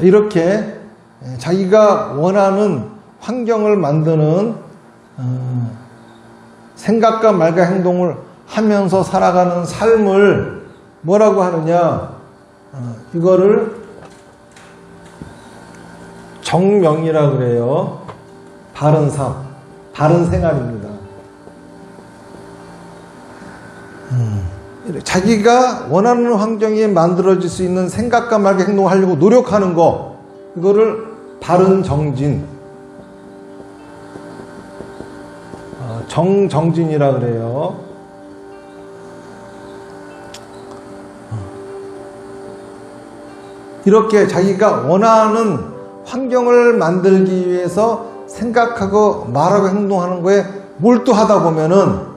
이렇게 자기가 원하는 환경을 만드는 생각과 말과 행동을 하면서 살아가는 삶을 뭐라고 하느냐, 이거를 정명이라고 그래요. 바른 삶, 바른 생활입니다. 자기가 원하는 환경이 만들어질 수 있는 생각과 말과 행동을 하려고 노력하는 거, 이거를 바른 정진, 정정진이라 그래요. 이렇게 자기가 원하는 환경을 만들기 위해서 생각하고 말하고 행동하는 거에 몰두하다 보면은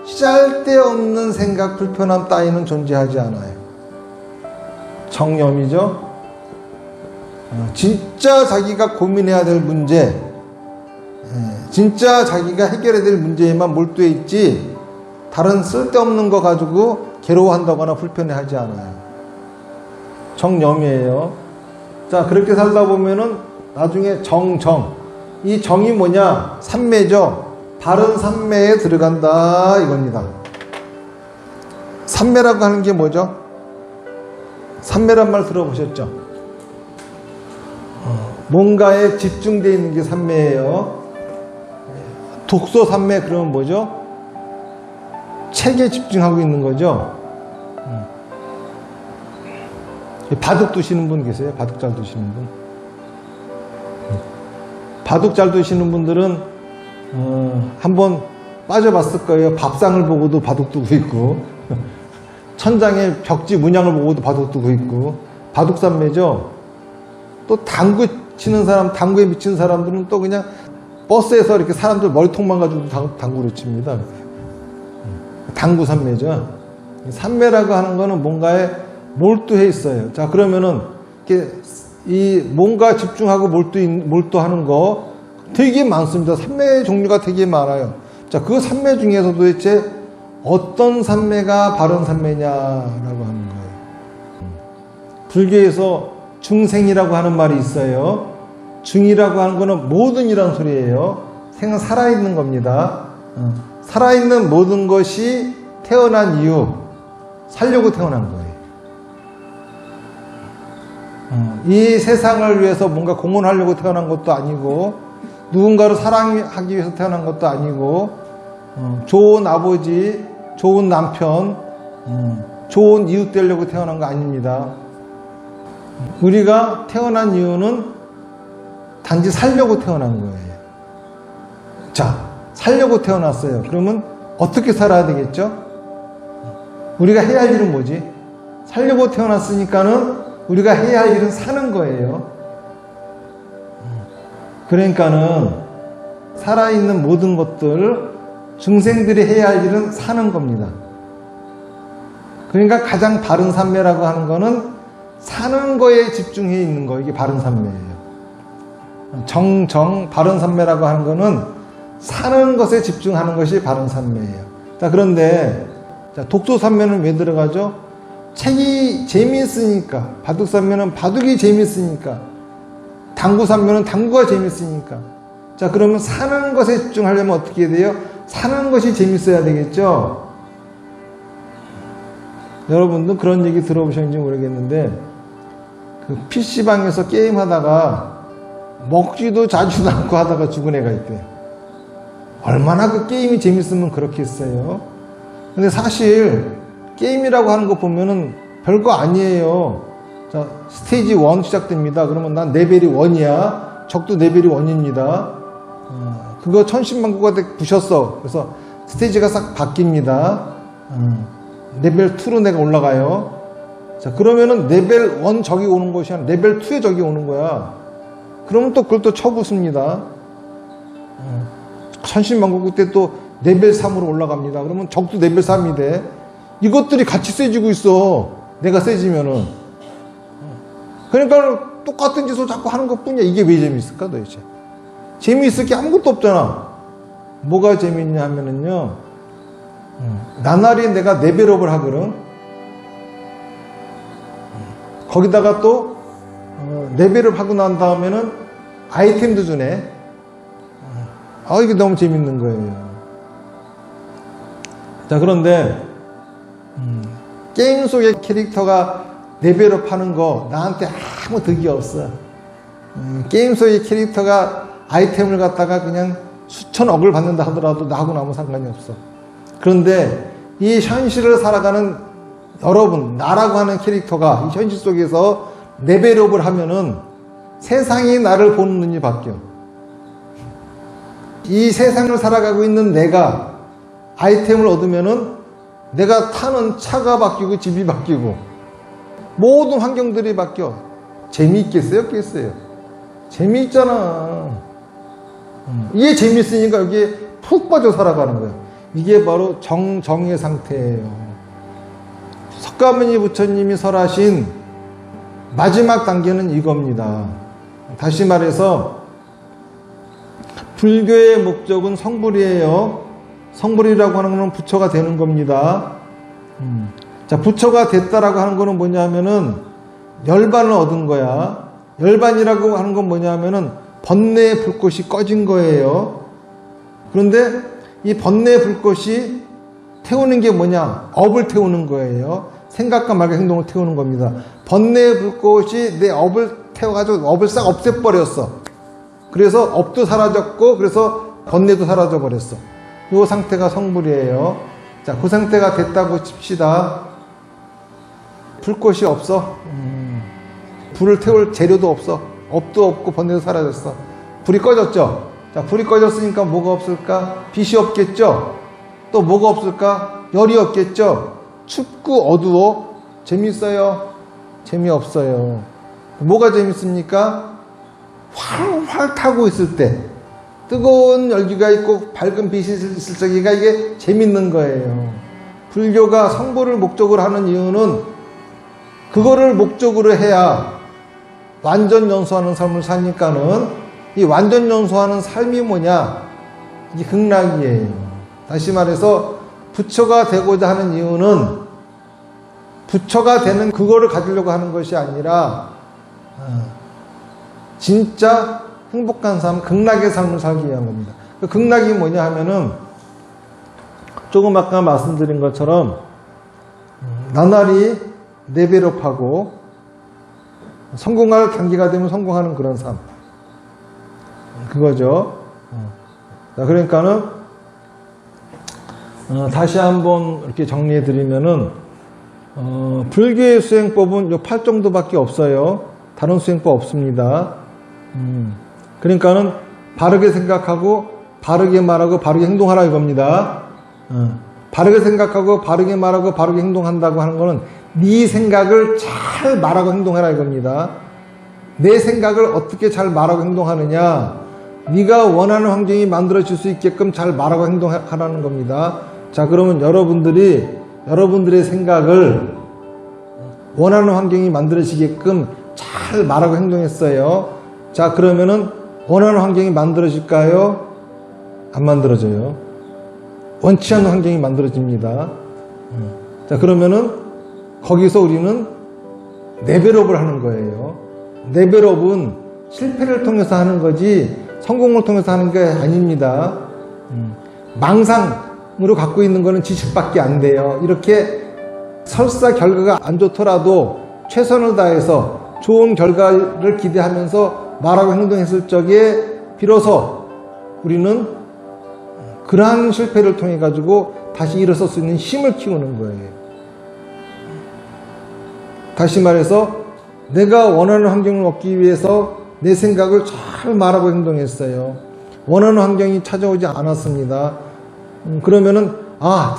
쓸데없는 생각, 불편함 따위는 존재하지 않아요. 정념이죠. 진짜 자기가 고민해야 될 문제, 진짜 자기가 해결해야 될 문제에만 몰두해 있지, 다른 쓸데없는 거 가지고 괴로워한다거나 불편해하지 않아요. 정념이에요. 자, 그렇게 살다 보면은 나중에 정정, 이 정이 뭐냐? 삼매죠. 바른 삼매에 들어간다 이겁니다. 삼매라고 하는 게 뭐죠? 삼매란 말 들어보셨죠? 뭔가에 집중되어 있는 게 삼매예요. 독서 삼매 그러면 뭐죠? 책에 집중하고 있는 거죠. 바둑 두시는 분 계세요? 바둑 잘 두시는 분? 바둑 잘 두시는 분들은 한번 빠져봤을 거예요. 밥상을 보고도 바둑 두고 있고, 천장에 벽지 문양을 보고도 바둑 두고 있고, 바둑 삼매죠. 또 당구 치는 사람, 당구에 미치는 사람들은 또 그냥 버스에서 이렇게 사람들 머리통만 가지고 당구를 칩니다. 당구 삼매죠. 삼매라고 하는 거는 뭔가에 몰두해 있어요. 자, 그러면은 이렇게 이 뭔가 집중하고 몰두하는 거 되게 많습니다. 삼매의 종류가 되게 많아요. 자, 그 삼매 중에서 도대체 어떤 삼매가 바른 삼매냐라고 하는 거예요. 불교에서 중생이라고 하는 말이 있어요. 중이라고 하는 거는 모든이란 소리예요. 생은 살아있는 겁니다. 살아있는 모든 것이 태어난 이유, 살려고 태어난 거예요. 이 세상을 위해서 뭔가 공헌하려고 태어난 것도 아니고, 누군가를 사랑하기 위해서 태어난 것도 아니고, 좋은 아버지, 좋은 남편, 좋은 이웃 되려고 태어난 거 아닙니다. 우리가 태어난 이유는 단지 살려고 태어난 거예요. 자, 살려고 태어났어요. 그러면 어떻게 살아야 되겠죠? 우리가 해야 할 일은 뭐지? 살려고 태어났으니까는 우리가 해야 할 일은 사는 거예요. 그러니까는 살아있는 모든 것들, 중생들이 해야 할 일은 사는 겁니다. 그러니까 가장 바른 삼매라고 하는 거는 사는 거에 집중해 있는 거, 이게 바른 삼매예요. 바른 삼매라고 하는 거는 사는 것에 집중하는 것이 바른 삼매예요. 자, 그런데 독서 삼매는 왜 들어가죠? 책이 재미있으니까. 바둑 삼매는 바둑이 재미있으니까. 당구 삼매는 당구가 재밌으니까. 자, 그러면 사는 것에 집중하려면 어떻게 해야 돼요? 사는 것이 재밌어야 되겠죠? 여러분도 그런 얘기 들어보셨는지 모르겠는데, 그 PC방에서 게임하다가 먹지도 자주도 않고 하다가 죽은 애가 있대요. 얼마나 그 게임이 재밌으면 그렇게 했어요. 근데 사실 게임이라고 하는 거 보면은 별거 아니에요. 자, 스테이지 1 시작됩니다. 그러면 난 레벨이 1이야. 적도 레벨이 1입니다. 그거 천신만고가 부셨어. 그래서 스테이지가 싹 바뀝니다. 레벨 2로 내가 올라가요. 자, 그러면은 레벨 1 적이 오는 것이 아니라 레벨 2에 적이 오는 거야. 그러면 또 그걸 또 쳐부숩니다. 천신만고 때 또 레벨 3으로 올라갑니다. 그러면 적도 레벨 3이 돼. 이것들이 같이 세지고 있어. 내가 세지면은. 그러니까 똑같은 짓을 자꾸 하는 것 뿐이야. 이게 왜 재밌을까 도대체? 재미있을 게 아무것도 없잖아. 뭐가 재밌냐 하면은요, 나날이 내가 레벨업을 하거든. 거기다가 또 레벨업 하고 난 다음에는 아이템도 주네. 이게 너무 재밌는 거예요. 자, 그런데 게임 속의 캐릭터가 레벨업 하는 거 나한테 아무 득이 없어. 게임 속의 캐릭터가 아이템을 갖다가 그냥 수천억을 받는다 하더라도 나하고는 아무 상관이 없어. 그런데 이 현실을 살아가는 여러분, 나라고 하는 캐릭터가 이 현실 속에서 레벨업을 하면은 세상이 나를 보는 눈이 바뀌어. 이 세상을 살아가고 있는 내가 아이템을 얻으면은 내가 타는 차가 바뀌고 집이 바뀌고 모든 환경들이 바뀌어. 재미있겠어요? 없겠어요? 재미있잖아. 이게 재미있으니까 여기에 푹 빠져 살아가는 거예요. 이게 바로 정정의 상태예요. 석가모니 부처님이 설하신 마지막 단계는 이겁니다. 다시 말해서 불교의 목적은 성불이에요. 성불이라고 하는 것은 부처가 되는 겁니다. 자, 부처가 됐다라고 하는 것은 뭐냐면은 열반을 얻은 거야. 열반이라고 하는 건 뭐냐면은 번뇌의 불꽃이 꺼진 거예요. 그런데 이 번뇌의 불꽃이 태우는 게 뭐냐? 업을 태우는 거예요. 생각과 말과 행동을 태우는 겁니다. 번뇌의 불꽃이 내 업을 태워가지고 업을 싹 없애버렸어. 그래서 업도 사라졌고, 그래서 번뇌도 사라져 버렸어. 이 상태가 성불이에요. 자, 그 상태가 됐다고 칩시다. 불꽃이 없어. 불을 태울 재료도 없어. 업도 없고 번뇌도 사라졌어. 불이 꺼졌죠. 자, 불이 꺼졌으니까 뭐가 없을까? 빛이 없겠죠. 또 뭐가 없을까? 열이 없겠죠. 춥고 어두워. 재밌어요? 재미없어요. 뭐가 재밌습니까? 활활 타고 있을 때 뜨거운 열기가 있고 밝은 빛이 있을 적이가 이게 재밌는 거예요. 불교가 성불을 목적으로 하는 이유는 그거를 목적으로 해야 완전 연수하는 삶을 사니까는 이 완전 연수하는 삶이 뭐냐? 이게 극락이에요. 다시 말해서 부처가 되고자 하는 이유는 부처가 되는 그거를 가지려고 하는 것이 아니라 진짜 행복한 삶, 극락의 삶을 살기 위한 겁니다. 그 극락이 뭐냐 하면은 조금 아까 말씀드린 것처럼 나날이 레벨업하고 성공할 단계가 되면 성공하는 그런 삶. 그거죠. 자, 그러니까는 다시 한번 이렇게 정리해 드리면은 불교의 수행법은 요 8 정도밖에 없어요. 다른 수행법 없습니다. 그러니까는 바르게 생각하고 바르게 말하고 바르게 행동하라 이겁니다. 바르게 생각하고 바르게 말하고 바르게 행동한다고 하는 거는 네 생각을 잘 말하고 행동하라 이겁니다. 내 생각을 어떻게 잘 말하고 행동하느냐, 네가 원하는 환경이 만들어질 수 있게끔 잘 말하고 행동하라는 겁니다. 자, 그러면 여러분들의 생각을 원하는 환경이 만들어지게끔 잘 말하고 행동했어요. 자, 그러면은 원하는 환경이 만들어질까요? 안 만들어져요. 원치 않는 환경이 만들어집니다. 자, 그러면은 거기서 우리는 레벨업을 하는 거예요. 레벨업은 실패를 통해서 하는 거지 성공을 통해서 하는 게 아닙니다. 망상으로 갖고 있는 거는 지식밖에 안 돼요. 이렇게 설사 결과가 안 좋더라도 최선을 다해서 좋은 결과를 기대하면서 말하고 행동했을 적에 비로소 우리는 그러한 실패를 통해 가지고 다시 일어설 수 있는 힘을 키우는 거예요. 다시 말해서 내가 원하는 환경을 얻기 위해서 내 생각을 잘 말하고 행동했어요. 원하는 환경이 찾아오지 않았습니다. 그러면은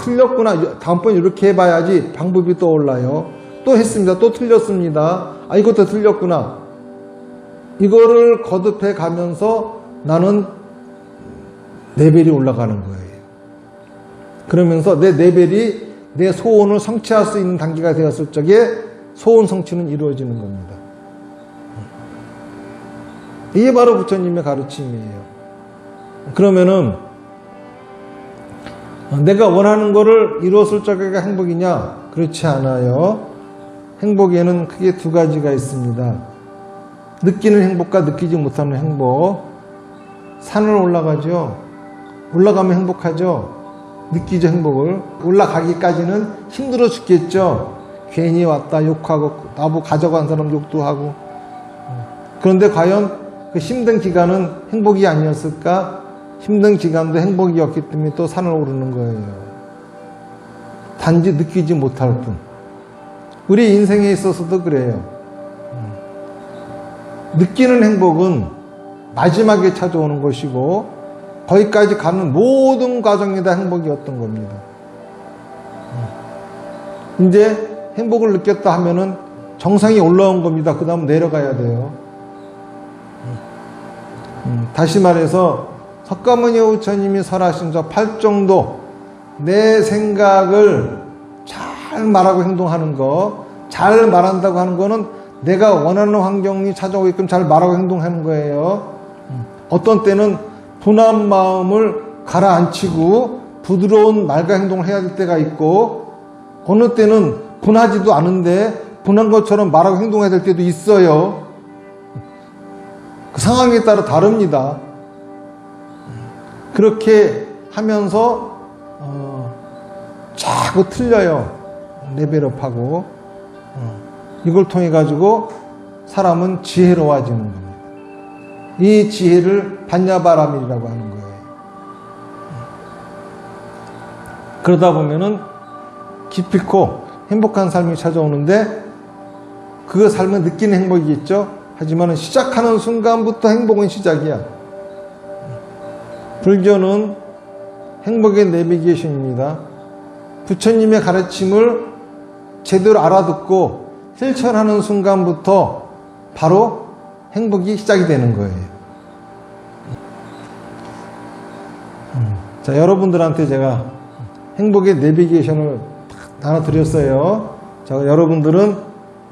틀렸구나. 다음번 이렇게 해봐야지. 방법이 떠올라요. 또 했습니다. 또 틀렸습니다. 이것도 틀렸구나. 이거를 거듭해 가면서 나는 레벨이 올라가는 거예요. 그러면서 내 레벨이 내 소원을 성취할 수 있는 단계가 되었을 적에 소원 성취는 이루어지는 겁니다. 이게 바로 부처님의 가르침이에요. 그러면은 내가 원하는 거를 이루었을 적에가 행복이냐? 그렇지 않아요. 행복에는 크게 두 가지가 있습니다. 느끼는 행복과 느끼지 못하는 행복. 산을 올라가죠. 올라가면 행복하죠. 느끼죠, 행복을. 올라가기까지는 힘들어 죽겠죠. 괜히 왔다 욕하고 나보고 가져간 사람 욕도 하고. 그런데 과연 그 힘든 기간은 행복이 아니었을까? 힘든 기간도 행복이었기 때문에 또 산을 오르는 거예요. 단지 느끼지 못할 뿐. 우리 인생에 있어서도 그래요. 느끼는 행복은 마지막에 찾아오는 것이고 거기까지 가는 모든 과정이 다 행복이었던 겁니다. 이제 행복을 느꼈다 하면은 정상이 올라온 겁니다. 그 다음 내려가야 돼요. 다시 말해서 석가모니 부처님이 설하신 저 팔정도, 내 생각을 잘 말하고 행동하는 거, 잘 말한다고 하는 거는 내가 원하는 환경이 찾아오게끔 잘 말하고 행동하는 거예요. 어떤 때는 분한 마음을 가라앉히고 부드러운 말과 행동을 해야 될 때가 있고, 어느 때는 분하지도 않은데 분한 것처럼 말하고 행동해야 될 때도 있어요. 그 상황에 따라 다릅니다. 그렇게 하면서 자꾸 틀려요. 레벨업하고. 이걸 통해 가지고 사람은 지혜로워지는 겁니다. 이 지혜를 반야바라밀이라고 하는 거예요. 그러다 보면은 기필코 행복한 삶이 찾아오는데, 그 삶은 느끼는 행복이겠죠. 하지만 시작하는 순간부터 행복은 시작이야. 불교는 행복의 내비게이션입니다. 부처님의 가르침을 제대로 알아듣고 실천하는 순간부터 바로 행복이 시작이 되는 거예요. 자, 여러분들한테 제가 행복의 내비게이션을 나눠드렸어요. 자, 여러분들은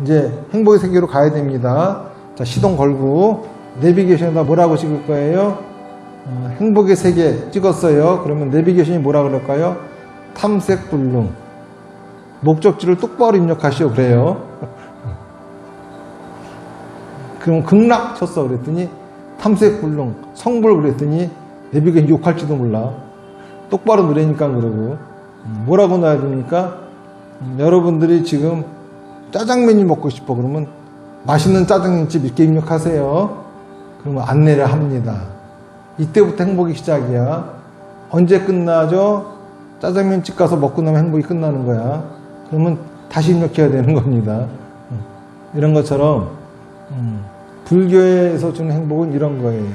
이제 행복의 세계로 가야 됩니다. 자, 시동 걸고 내비게이션에다 뭐라고 찍을 거예요? 행복의 세계 찍었어요. 그러면 내비게이션이 뭐라 그럴까요? 탐색불능. 목적지를 똑바로 입력하시오 그래요. 그럼 극락 쳤어 그랬더니 탐색불능, 성불 그랬더니 내비게이션 욕할지도 몰라. 똑바로 누르니까 그러고. 뭐라고 놔야 됩니까? 여러분들이 지금 짜장면이 먹고 싶어 그러면 맛있는 짜장면집 이렇게 입력하세요. 그러면 안내를 합니다. 이때부터 행복이 시작이야. 언제 끝나죠? 짜장면집 가서 먹고 나면 행복이 끝나는 거야. 그러면 다시 입력해야 되는 겁니다. 이런 것처럼 불교에서 주는 행복은 이런 거예요.